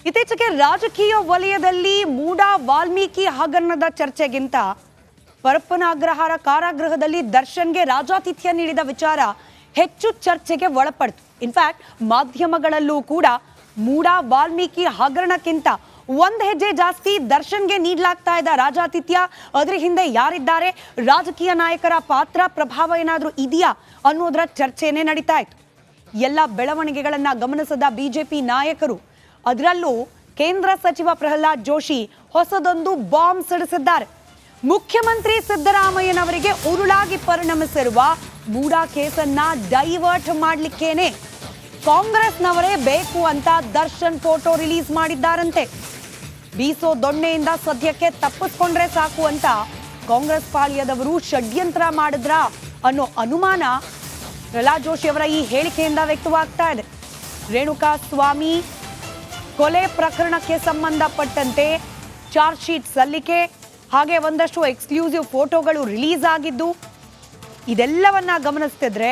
ಇತ್ತೀಚೆಗೆ ರಾಜಕೀಯ ವಲಯದಲ್ಲಿ ಮೂಡಾ ವಾಲ್ಮೀಕಿ ಹಗರಣದ ಚರ್ಚೆಗಿಂತ ಪರಪ್ಪನ ಅಗ್ರಹಾರ ಕಾರಾಗೃಹದಲ್ಲಿ ದರ್ಶನ್ಗೆ ರಾಜಾತಿಥ್ಯ ನೀಡಿದ ವಿಚಾರ ಹೆಚ್ಚು ಚರ್ಚೆಗೆ ಒಳಪಡ್ತು. ಇನ್ಫ್ಯಾಕ್ಟ್ ಮಾಧ್ಯಮಗಳಲ್ಲೂ ಕೂಡ ಮೂಡಾ ವಾಲ್ಮೀಕಿ ಹಗರಣಕ್ಕಿಂತ ಒಂದು ಹೆಜ್ಜೆ ಜಾಸ್ತಿ ದರ್ಶನ್ಗೆ ನೀಡಲಾಗ್ತಾ ಇದ್ದ ರಾಜಾತಿಥ್ಯ, ಅದರ ಹಿಂದೆ ಯಾರಿದ್ದಾರೆ, ರಾಜಕೀಯ ನಾಯಕರ ಪಾತ್ರ ಪ್ರಭಾವ ಏನಾದರೂ ಇದೆಯಾ ಅನ್ನೋದರ ಚರ್ಚೆನೇ ನಡೀತಾ ಇತ್ತು. ಎಲ್ಲ ಬೆಳವಣಿಗೆಗಳನ್ನ ಗಮನಿಸಿದ ಬಿಜೆಪಿ ನಾಯಕರು, ಅದರಲ್ಲೂ ಕೇಂದ್ರ ಸಚಿವ ಪ್ರಹ್ಲಾದ್ ಜೋಶಿ ಹೊಸದೊಂದು ಬಾಂಬ್ ಸಿಡಿಸಿದ್ದಾರೆ. ಮುಖ್ಯಮಂತ್ರಿ ಸಿದ್ದರಾಮಯ್ಯನವರಿಗೆ ಉರುಳಾಗಿ ಪರಿಣಮಿಸಿರುವ ಮೂಡಾ ಕೇಸನ್ನ ಡೈವರ್ಟ್ ಮಾಡಲಿಕ್ಕೇನೆ ಕಾಂಗ್ರೆಸ್ನವರೇ ಬೇಕು ಅಂತ ದರ್ಶನ್ ಫೋಟೋ ರಿಲೀಸ್ ಮಾಡಿದ್ದಾರಂತೆ. ಬೀಸೋ ದೊಣ್ಣೆಯಿಂದ ಸದ್ಯಕ್ಕೆ ತಪ್ಪಿಸ್ಕೊಂಡ್ರೆ ಸಾಕು ಅಂತ ಕಾಂಗ್ರೆಸ್ ಪಾಳ್ಯದವರು ಷಡ್ಯಂತ್ರ ಮಾಡಿದ್ರ ಅನ್ನೋ ಅನುಮಾನ ಪ್ರಹ್ಲಾದ್ ಜೋಶಿ ಅವರ ಈ ಹೇಳಿಕೆಯಿಂದ ವ್ಯಕ್ತವಾಗ್ತಾ ಇದೆ. ರೇಣುಕಾ ಸ್ವಾಮಿ ಕೊಲೆ ಪ್ರಕರಣಕ್ಕೆ ಸಂಬಂಧಪಟ್ಟಂತೆ ಚಾರ್ಜ್ ಶೀಟ್ ಸಲ್ಲಿಕೆ, ಹಾಗೆ ಒಂದಷ್ಟು ಎಕ್ಸ್ಕ್ಲೂಸಿವ್ ಫೋಟೋಗಳು ರಿಲೀಸ್ ಆಗಿದ್ದು, ಇದೆಲ್ಲವನ್ನ ಗಮನಿಸ್ತಿದ್ರೆ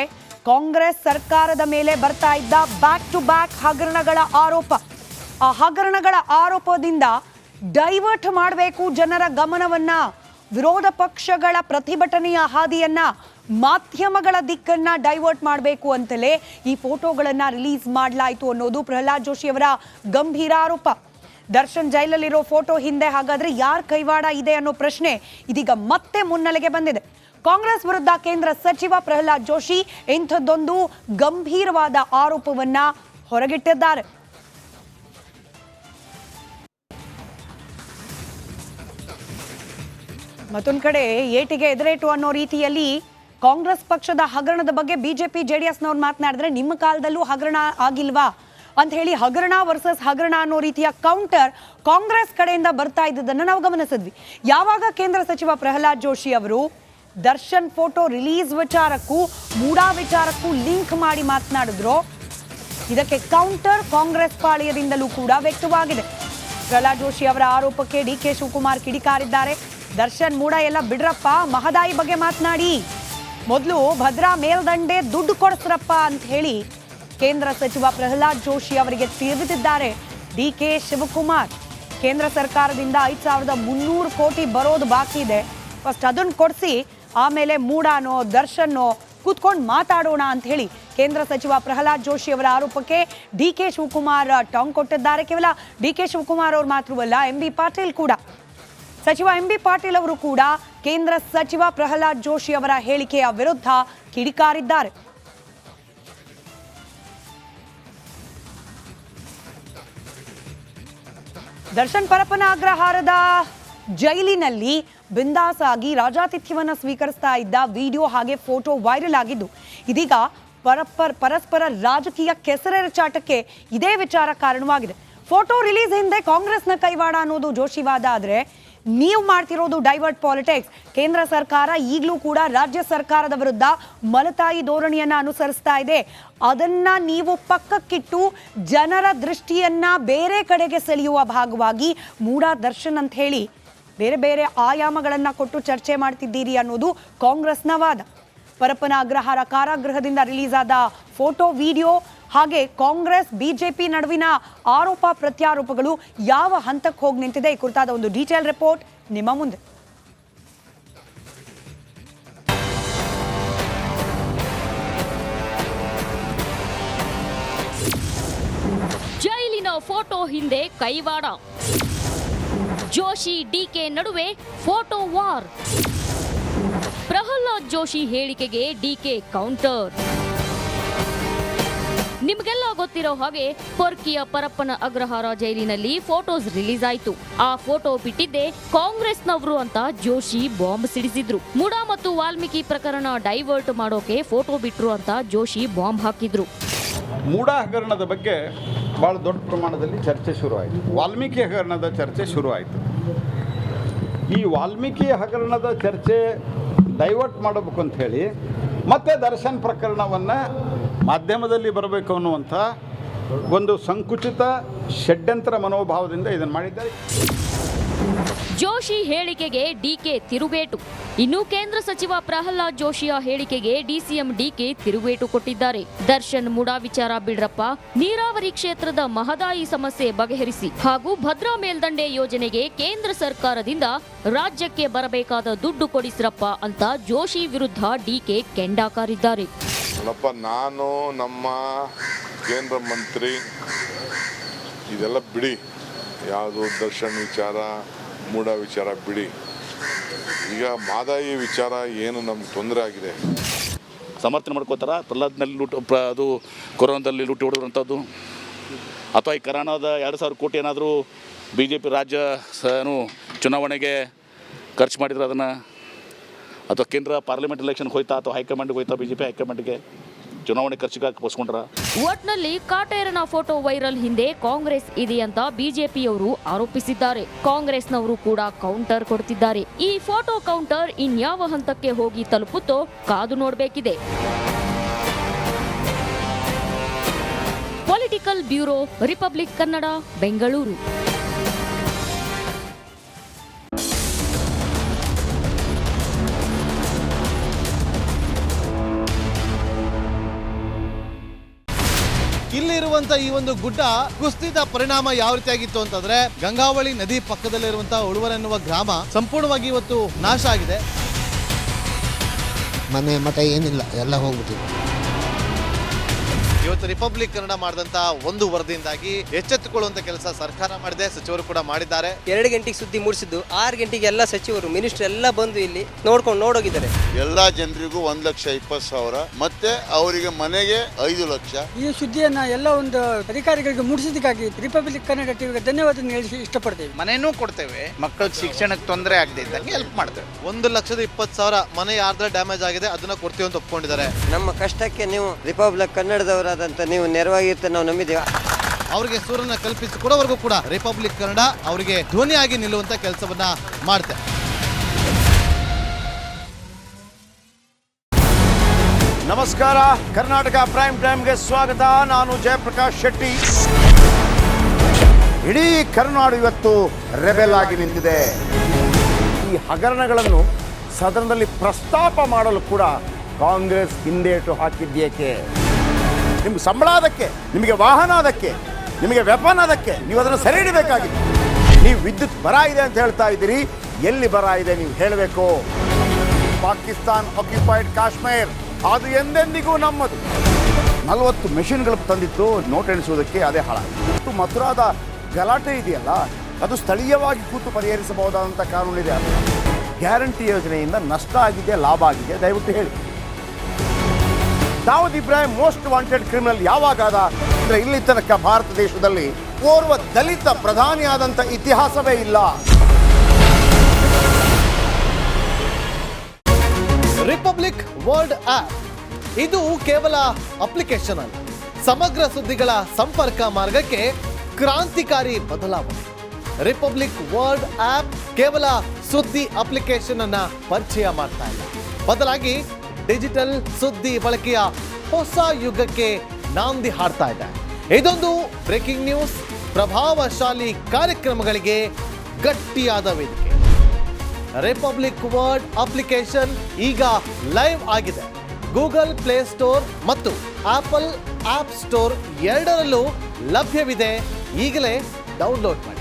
ಕಾಂಗ್ರೆಸ್ ಸರ್ಕಾರದ ಮೇಲೆ ಬರ್ತಾ ಇದ್ದ ಬ್ಯಾಕ್ ಟು ಬ್ಯಾಕ್ ಹಗರಣಗಳ ಆರೋಪ, ಆ ಹಗರಣಗಳ ಆರೋಪದಿಂದ ಡೈವರ್ಟ್ ಮಾಡಬೇಕು ಜನರ ಗಮನವನ್ನ, ವಿರೋಧ ಪಕ್ಷಗಳ ಪ್ರತಿಭಟನೆಯ ಹಾದಿಯನ್ನ, ಮಾಧ್ಯಮಗಳ ದಿಕ್ಕನ್ನ ಡೈವರ್ಟ್ ಮಾಡಬೇಕು ಅಂತಲೇ ಈ ಫೋಟೋಗಳನ್ನ ರಿಲೀಸ್ ಮಾಡಲಾಯಿತು ಅನ್ನೋದು ಪ್ರಹ್ಲಾದ್ ಜೋಶಿ ಅವರ ಗಂಭೀರ ಆರೋಪ. ದರ್ಶನ್ ಜೈಲಲ್ಲಿರೋ ಫೋಟೋ ಹಿಂದೆ ಹಾಗಾದ್ರೆ ಯಾರ ಕೈವಾಡ ಇದೆ ಅನ್ನೋ ಪ್ರಶ್ನೆ ಇದೀಗ ಮತ್ತೆ ಮುನ್ನೆಲೆಗೆ ಬಂದಿದೆ. ಕಾಂಗ್ರೆಸ್ ವಿರುದ್ಧ ಕೇಂದ್ರ ಸಚಿವ ಪ್ರಹ್ಲಾದ್ ಜೋಶಿ ಇಂಥದ್ದೊಂದು ಗಂಭೀರವಾದ ಆರೋಪವನ್ನ ಹೊರಗಿಟ್ಟಿದ್ದಾರೆ. ಮತ್ತೊಂದು ಕಡೆ ಏಟಿಗೆ ಎದುರೇಟು ಅನ್ನೋ ರೀತಿಯಲ್ಲಿ ಕಾಂಗ್ರೆಸ್ ಪಕ್ಷದ ಹಗರಣದ ಬಗ್ಗೆ ಬಿಜೆಪಿ ಜೆಡಿಎಸ್ನವ್ರು ಮಾತನಾಡಿದ್ರೆ ನಿಮ್ಮ ಕಾಲದಲ್ಲೂ ಹಗರಣ ಆಗಿಲ್ವಾ ಅಂತ ಹೇಳಿ ಹಗರಣ ವರ್ಸಸ್ ಹಗರಣ ಅನ್ನೋ ರೀತಿಯ ಕೌಂಟರ್ ಕಾಂಗ್ರೆಸ್ ಕಡೆಯಿಂದ ಬರ್ತಾ ಇದ್ದದನ್ನು ನಾವು ಗಮನಿಸಿದ್ವಿ. ಯಾವಾಗ ಕೇಂದ್ರ ಸಚಿವ ಪ್ರಹ್ಲಾದ್ ಜೋಶಿ ಅವರು ದರ್ಶನ್ ಫೋಟೋ ರಿಲೀಸ್ ವಿಚಾರಕ್ಕೂ ಮೂಡಾ ವಿಚಾರಕ್ಕೂ ಲಿಂಕ್ ಮಾಡಿ ಮಾತನಾಡಿದ್ರು, ಇದಕ್ಕೆ ಕೌಂಟರ್ ಕಾಂಗ್ರೆಸ್ ಪಾಳ್ಯದಿಂದಲೂ ಕೂಡ ವ್ಯಕ್ತವಾಗಿದೆ. ಪ್ರಹ್ಲಾದ್ ಜೋಶಿ ಅವರ ಆರೋಪಕ್ಕೆ ಡಿಕೆ ಶಿವಕುಮಾರ್ ಕಿಡಿಕಾರಿದ್ದಾರೆ. ದರ್ಶನ್ ಮೂಡಾ ಎಲ್ಲ ಬಿಡ್ರಪ್ಪ, ಮಹದಾಯಿ ಬಗ್ಗೆ ಮಾತನಾಡಿ, ಮೊದಲು ಭದ್ರಾ ಮೇಲ್ದಂಡೆ ದುಡ್ಡು ಕೊಡಿಸ್ರಪ್ಪ ಅಂತ ಹೇಳಿ ಕೇಂದ್ರ ಸಚಿವ ಪ್ರಹ್ಲಾದ್ ಜೋಶಿ ಅವರಿಗೆ ತಿರುಗಿದ್ದಾರೆ ಡಿಕೆ ಶಿವಕುಮಾರ್. ಕೇಂದ್ರ ಸರ್ಕಾರದಿಂದ 5300 ಕೋಟಿ ಬರೋದು ಬಾಕಿ ಇದೆ, ಫಸ್ಟ್ ಅದನ್ನು ಕೊಡಿಸಿ ಆಮೇಲೆ ಮೂಡಾನೋ ದರ್ಶನ್ನೋ ಕೂತ್ಕೊಂಡು ಮಾತಾಡೋಣ ಅಂತ ಹೇಳಿ ಕೇಂದ್ರ ಸಚಿವ ಪ್ರಹ್ಲಾದ್ ಜೋಶಿ ಅವರ ಆರೋಪಕ್ಕೆ ಡಿಕೆ ಶಿವಕುಮಾರ್ ಟಾಂಗ್ ಕೊಟ್ಟಿದ್ದಾರೆ. ಕೇವಲ ಡಿಕೆ ಶಿವಕುಮಾರ್ ಅವರು ಮಾತ್ರವಲ್ಲ, MB ಪಾಟೀಲ್ ಕೂಡ, ಸಚಿವ MB ಪಾಟೀಲ್ ಅವರು ಕೂಡ ಕೇಂದ್ರ ಸಚಿವ ಪ್ರಹ್ಲಾದ್ ಜೋಶಿ ಅವರ ಹೇಳಿಕೆಯ ವಿರುದ್ಧ ಕಿಡಿಕಾರಿದ್ದಾರೆ. ದರ್ಶನ್ ಪರಪ್ಪನ ಅಗ್ರಹಾರದ ಜೈಲಿನಲ್ಲಿ ಬಿಂದಾಸ್ ಆಗಿ ರಾಜಾತಿಥ್ಯವನ್ನ ಸ್ವೀಕರಿಸ್ತಾ ಇದ್ದ ವಿಡಿಯೋ ಹಾಗೆ ಫೋಟೋ ವೈರಲ್ ಆಗಿದ್ದು, ಇದೀಗ ಪರಸ್ಪರ ರಾಜಕೀಯ ಕೆಸರೆರಚಾಟಕ್ಕೆ ಇದೇ ವಿಚಾರ ಕಾರಣವಾಗಿದೆ. ಫೋಟೋ ರಿಲೀಸ್ ಹಿಂದೆ ಕಾಂಗ್ರೆಸ್ನ ಕೈವಾಡ ಅನ್ನೋದು ಜೋಶಿವಾದ ಆದ್ರೆ, ನೀವು ಮಾಡ್ತಿರೋದು ಡೈವರ್ಟ್ ಪಾಲಿಟಿಕ್ಸ್. ಕೇಂದ್ರ ಸರ್ಕಾರ ಈಗಲೂ ಕೂಡ ರಾಜ್ಯ ಸರ್ಕಾರದ ವಿರುದ್ಧ ಮಲತಾಯಿ ಧೋರಣೆಯನ್ನ ಅನುಸರಿಸ್ತಾ ಇದೆ. ಅದನ್ನ ನೀವು ಪಕ್ಕಕ್ಕಿಟ್ಟು ಜನರ ದೃಷ್ಟಿಯನ್ನ ಬೇರೆ ಕಡೆಗೆ ಸೆಳೆಯುವ ಭಾಗವಾಗಿ ಮೂಡಾ ದರ್ಶನ್ ಅಂತ ಹೇಳಿ ಬೇರೆ ಬೇರೆ ಆಯಾಮಗಳನ್ನ ಕೊಟ್ಟು ಚರ್ಚೆ ಮಾಡ್ತಿದ್ದೀರಿ ಅನ್ನೋದು ಕಾಂಗ್ರೆಸ್ನ ವಾದ. ಪರಪ್ಪನ ಅಗ್ರಹಾರ ಕಾರಾಗೃಹದಿಂದ ರಿಲೀಸ್ ಆದ ಫೋಟೋ, ವಿಡಿಯೋ ಹಾಗೆ ಕಾಂಗ್ರೆಸ್ ಬಿಜೆಪಿ ನಡುವಿನ ಆರೋಪ ಪ್ರತ್ಯಾರೋಪಗಳು ಯಾವ ಹಂತಕ್ಕೆ ಹೋಗಿ ನಿಂತಿದೆ, ಈ ಕುರಿತಾದ ಒಂದು ಡೀಟೇಲ್ ರಿಪೋರ್ಟ್ ನಿಮ್ಮ ಮುಂದೆ. ಜೈಲಿನ ಫೋಟೋ ಹಿಂದೆ ಕೈವಾಡ, ಜೋಶಿ ಡಿಕೆ ನಡುವೆ ಫೋಟೋ ವಾರ್, ಪ್ರಹ್ಲಾದ್ ಜೋಶಿ ಹೇಳಿಕೆಗೆ ಡಿಕೆ ಕೌಂಟರ್. ನಿಮಗೆಲ್ಲ ಗೊತ್ತಿರೋ ಹಾಗೆ ಪೊರ್ಕಿಯ ಪರಪ್ಪನ ಅಗ್ರಹಾರ ಜೈಲಿನಲ್ಲಿ ಫೋಟೋಸ್ ರಿಲೀಸ್ ಆಯ್ತು. ಆ ಫೋಟೋ ಬಿಟ್ಟಿದ್ದೆ ಕಾಂಗ್ರೆಸ್ನವರು ಅಂತ ಜೋಶಿ ಬಾಂಬ್ ಸಿಡಿಸಿದ್ರು. ಮೂಡಾ ಮತ್ತು ವಾಲ್ಮೀಕಿ ಪ್ರಕರಣ ಡೈವರ್ಟ್ ಮಾಡೋಕೆ ಫೋಟೋ ಬಿಟ್ರು ಅಂತ ಜೋಶಿ ಬಾಂಬ್ ಹಾಕಿದ್ರು. ಮೂಡಾ ಹಗರಣದ ಬಗ್ಗೆ ಭಾಳ ದೊಡ್ಡ ಪ್ರಮಾಣದಲ್ಲಿ ಚರ್ಚೆ ಶುರುವಾಯಿತು. ವಾಲ್ಮೀಕಿ ಹಗರಣದ ಚರ್ಚೆ ಶುರುವಾಯಿತು. ಈ ವಾಲ್ಮೀಕಿ ಹಗರಣದ ಚರ್ಚೆ ಡೈವರ್ಟ್ ಮಾಡಬೇಕು ಅಂತ ಹೇಳಿ ಮತ್ತೆ ದರ್ಶನ್ ಪ್ರಕರಣವನ್ನು ಮಾಧ್ಯಮದಲ್ಲಿ ಬರಬೇಕು ಅನ್ನುವಂಥ ಒಂದು ಸಂಕುಚಿತ ಷಡ್ಯಂತ್ರ ಮನೋಭಾವದಿಂದ ಇದನ್ನು ಮಾಡಿದ್ದಾರೆ. ಜೋಶಿ ಹೇಳಿಕೆಗೆ ಡಿಕೆ ತಿರುಗೇಟು. ಇನ್ನು ಕೇಂದ್ರ ಸಚಿವ ಪ್ರಹ್ಲಾದ್ ಜೋಶಿಯ ಹೇಳಿಕೆಗೆ ಡಿಸಿಎಂ ಡಿಕೆ ತಿರುಗೇಟು ಕೊಟ್ಟಿದ್ದಾರೆ. ದರ್ಶನ್ ಮುಡಾ ವಿಚಾರ ಬಿಡ್ರಪ್ಪ, ನೀರಾವರಿ ಕ್ಷೇತ್ರದ ಮಹದಾಯಿ ಸಮಸ್ಯೆ ಬಗೆಹರಿಸಿ ಹಾಗೂ ಭದ್ರಾ ಮೇಲ್ದಂಡೆ ಯೋಜನೆಗೆ ಕೇಂದ್ರ ಸರ್ಕಾರದಿಂದ ರಾಜ್ಯಕ್ಕೆ ಬರಬೇಕಾದ ದುಡ್ಡು ಕೊಡಿಸ್ರಪ್ಪ ಅಂತ ಜೋಶಿ ವಿರುದ್ಧ ಡಿಕೆ ಕೆಂಡಾಕಾರಿದ್ದಾರೆ. ನಾನು ನಮ್ಮ ಕೇಂದ್ರ ಮಂತ್ರಿ ಇದೆಲ್ಲ ಬಿಡಿ, ಯಾವುದು ದರ್ಶನ್ ವಿಚಾರ ಮೂಡ ವಿಚಾರ ಬಿಡಿ. ಈಗ ಮಹದಾಯಿ ವಿಚಾರ ಏನು ನಮ್ಗೆ ತೊಂದರೆ ಆಗಿದೆ, ಸಮರ್ಥನೆ ಮಾಡ್ಕೋತಾರ. ಪ್ರಹ್ಲಾದ್ನಲ್ಲಿ ಅದು ಕೊರೋನಾದಲ್ಲಿ ಲೂಟಿ ಹೊಡೆದಂಥದ್ದು, ಅಥವಾ ಈ ಕರೋನಾದ 2,000 ಕೋಟಿ ಏನಾದರೂ BJP ರಾಜ್ಯ ಚುನಾವಣೆಗೆ ಖರ್ಚು ಮಾಡಿದ್ರೆ ಅದನ್ನು, ಅಥವಾ ಕೇಂದ್ರ ಪಾರ್ಲಿಮೆಂಟ್ ಎಲೆಕ್ಷನ್ಗೆ ಹೋಯ್ತಾ ಅಥವಾ ಹೈಕಮಾಂಡ್ಗೆ ಹೋಯ್ತಾ BJP ಹೈಕಮಾಂಡ್ಗೆ ಚುನಾವಣೆ ಖರ್ಚಿಗೆ ಬಸ್ಕೊಂಡ್ರ. ಒಟ್ನಲ್ಲಿ ಕಾಟೇರನ ಫೋಟೋ ವೈರಲ್ ಹಿಂದೆ ಕಾಂಗ್ರೆಸ್ ಇದೆ ಅಂತ ಬಿಜೆಪಿಯವರು ಆರೋಪಿಸಿದ್ದಾರೆ. ಕಾಂಗ್ರೆಸ್ನವರು ಕೂಡ ಕೌಂಟರ್ ಕೊಡ್ತಿದ್ದಾರೆ. ಈ ಫೋಟೋ ಕೌಂಟರ್ ಇನ್ಯಾವ ಹಂತಕ್ಕೆ ಹೋಗಿ ತಲುಪುತ್ತೋ ಕಾದು ನೋಡಬೇಕಿದೆ. Political bureau, republic Kannada, Bengaluru. ಇಲ್ಲಿರುವಂತ ಈ ಒಂದು ಗುಡ್ಡ ಕುಸಿದ ಪರಿಣಾಮ ಯಾವ ರೀತಿಯಾಗಿತ್ತು ಅಂತಂದ್ರೆ, ಗಂಗಾವಳಿ ನದಿ ಪಕ್ಕದಲ್ಲಿರುವಂತಹ ಉಳುವರ್ ಎನ್ನುವ ಗ್ರಾಮ ಸಂಪೂರ್ಣವಾಗಿ ಇವತ್ತು ನಾಶ ಆಗಿದೆ. ಮನೆ ಮಠ ಏನಿಲ್ಲ, ಎಲ್ಲ ಹೋಗ್ಬಿಟ್ಟಿದೆ. ಇವತ್ತು ರಿಪಬ್ಲಿಕ್ ಕನ್ನಡ ಮಾಡಿದಂತ ಒಂದು ವರದಿಯಿಂದಾಗಿ ಎಚ್ಚೆತ್ತುಕೊಳ್ಳುವಂತ ಕೆಲಸ ಸರ್ಕಾರ ಮಾಡಿದೆ, ಸಚಿವರು ಕೂಡ ಮಾಡಿದ್ದಾರೆ. 2 ಗಂಟೆಗೆ ಸುದ್ದಿ ಮೂಡಿಸಿದ್ದು 6 ಗಂಟೆಗೆ ಎಲ್ಲ ಸಚಿವರು ಮಿನಿಸ್ಟರ್ ಎಲ್ಲ ಬಂದು ಇಲ್ಲಿ ನೋಡೋಗಿದ್ದಾರೆ. ಎಲ್ಲ ಜನರಿಗೂ 1,20,000 ಮತ್ತೆ ಅವರಿಗೆ ಮನೆಗೆ 5 ಲಕ್ಷ. ಈ ಸುದ್ದಿಯನ್ನ ಎಲ್ಲ ಒಂದು ಅಧಿಕಾರಿಗಳಿಗೆ ಮೂಡಿಸಿದ್ದಕ್ಕಾಗಿ ರಿಪಬ್ಲಿಕ್ ಕನ್ನಡ ಟಿವಿಗೆ ಧನ್ಯವಾದ ಹೇಳಿ ಇಷ್ಟಪಡ್ತೇವೆ. ಮನೆನೂ ಕೊಡ್ತೇವೆ, ಮಕ್ಕಳ ಶಿಕ್ಷಣಕ್ಕೆ ತೊಂದರೆ ಆಗದೆ ಇದ್ದಂಗೆ ಹೆಲ್ಪ್ ಮಾಡ್ತೇವೆ. 1,20,000 ಮನೆ ಯಾರ್ದ್ರ ಡ್ಯಾಮೇಜ್ ಆಗಿದೆ ಅದನ್ನ ಕೊಡ್ತೀವಿ ಅಂತ ಒಪ್ಕೊಂಡಿದ್ದಾರೆ. ನಮ್ಮ ಕಷ್ಟಕ್ಕೆ ನೀವು ರಿಪಬ್ಲಿಕ್ ಕನ್ನಡದವರಾದಂತ ನೀವು ನೆರವಾಗಿರುತ್ತೆ ನಾವು ನಂಬಿದ್ದೇವೆ. ಅವರಿಗೆ ಸೂರನ್ನ ಕಲ್ಪಿಸಿಕೊಡೋವರೆಗೂ ಕೂಡ ರಿಪಬ್ಲಿಕ್ ಕನ್ನಡ ಅವರಿಗೆ ಧ್ವನಿಯಾಗಿ ನಿಲ್ಲುವಂತ ಕೆಲಸವನ್ನ ಮಾಡುತ್ತೆ. ನಮಸ್ಕಾರ, ಕರ್ನಾಟಕ ಪ್ರೈಮ್ ಟೈಮ್ಗೆ ಸ್ವಾಗತ. ನಾನು ಜಯಪ್ರಕಾಶ್ ಶೆಟ್ಟಿ. ಇಡೀ ಕರ್ನಾಡು ಇವತ್ತು ರೆಬೆಲ್ ಆಗಿ ನಿಂತಿದೆ. ಈ ಹಗರಣಗಳನ್ನು ಸದನದಲ್ಲಿ ಪ್ರಸ್ತಾಪ ಮಾಡಲು ಕೂಡ ಕಾಂಗ್ರೆಸ್ ಹಿಂದೇಟು ಹಾಕಿದ್ದೇಕೆ? ನಿಮ್ಗೆ ಸಂಬಳ ಅದಕ್ಕೆ, ನಿಮಗೆ ವಾಹನ ಅದಕ್ಕೆ, ನಿಮಗೆ ವೆಪನ್ ಅದಕ್ಕೆ, ನೀವು ಅದನ್ನು ಸೆರೆ ಹಿಡಿಬೇಕಾಗಿದೆ. ನೀವು ವಿದ್ಯುತ್ ಬರ ಇದೆ ಅಂತ ಹೇಳ್ತಾ ಇದ್ದೀರಿ, ಎಲ್ಲಿ ಬರ ಇದೆ ನೀವು ಹೇಳಬೇಕು. ಪಾಕಿಸ್ತಾನ್ ಆಕ್ಯುಪೈಡ್ ಕಾಶ್ಮೀರ್ ಅದು ಎಂದೆಂದಿಗೂ ನಮ್ಮದು. 40 ಮೆಷಿನ್ಗಳು ತಂದಿತ್ತು ನೋಟ್ ಎಣಿಸುವುದಕ್ಕೆ, ಅದೇ ಹಾಳಾಯಿತು. ಮಥುರಾದ ಗಲಾಟೆ ಇದೆಯಲ್ಲ, ಅದು ಸ್ಥಳೀಯವಾಗಿ ಕೂತು ಪರಿಹರಿಸಬಹುದಾದಂಥ ಕಾನೂನಿದೆ. ಗ್ಯಾರಂಟಿ ಯೋಜನೆಯಿಂದ ನಷ್ಟ ಆಗಿದೆ, ಲಾಭ ಆಗಿದೆ, ದಯವಿಟ್ಟು ಹೇಳಿ. Dawood Ibrahim most wanted criminal ಯಾವಾಗಾದ ಅಂದರೆ, ಇಲ್ಲಿ ತನಕ ಭಾರತ ದೇಶದಲ್ಲಿ ಓರ್ವ ದಲಿತ ಪ್ರಧಾನಿಯಾದಂಥ ಇತಿಹಾಸವೇ ಇಲ್ಲ. ರಿಪಬ್ಲಿಕ್ ವರ್ಲ್ಡ್ ಆಪ್ ಇದು ಕೇವಲ ಅಪ್ಲಿಕೇಶನ್ ಅಲ್ಲ, ಸಮಗ್ರ ಸುದ್ದಿಗಳ ಸಂಪರ್ಕ ಮಾರ್ಗಕ್ಕೆ ಕ್ರಾಂತಿಕಾರಿ ಬದಲಾವಣೆ. ರಿಪಬ್ಲಿಕ್ ವರ್ಲ್ಡ್ ಆಪ್ ಕೇವಲ ಸುದ್ದಿ ಅಪ್ಲಿಕೇಶನ್ ಅನ್ನ ಪರಿಚಯ ಮಾಡ್ತಾ ಇಲ್ಲ, ಬದಲಾಗಿ ಡಿಜಿಟಲ್ ಸುದ್ದಿ ಬಳಕೆಯ ಹೊಸ ಯುಗಕ್ಕೆ ನಾಂದಿ ಹಾಡ್ತಾ ಇದೆ. ಇದೊಂದು ಬ್ರೇಕಿಂಗ್ ನ್ಯೂಸ್, ಪ್ರಭಾವಶಾಲಿ ಕಾರ್ಯಕ್ರಮಗಳಿಗೆ ಗಟ್ಟಿಯಾದ ವೇದಿಕೆ. ರಿಪಬ್ಲಿಕ್ ವರ್ಲ್ಡ್ ಅಪ್ಲಿಕೇಶನ್ ಈಗ ಲೈವ್ ಆಗಿದೆ. ಗೂಗಲ್ ಪ್ಲೇ ಸ್ಟೋರ್ ಮತ್ತು ಆಪಲ್ ಆಪ್ ಸ್ಟೋರ್ ಎರಡರಲ್ಲೂ ಲಭ್ಯವಿದೆ. ಈಗಲೇ ಡೌನ್ಲೋಡ್ ಮಾಡಿ.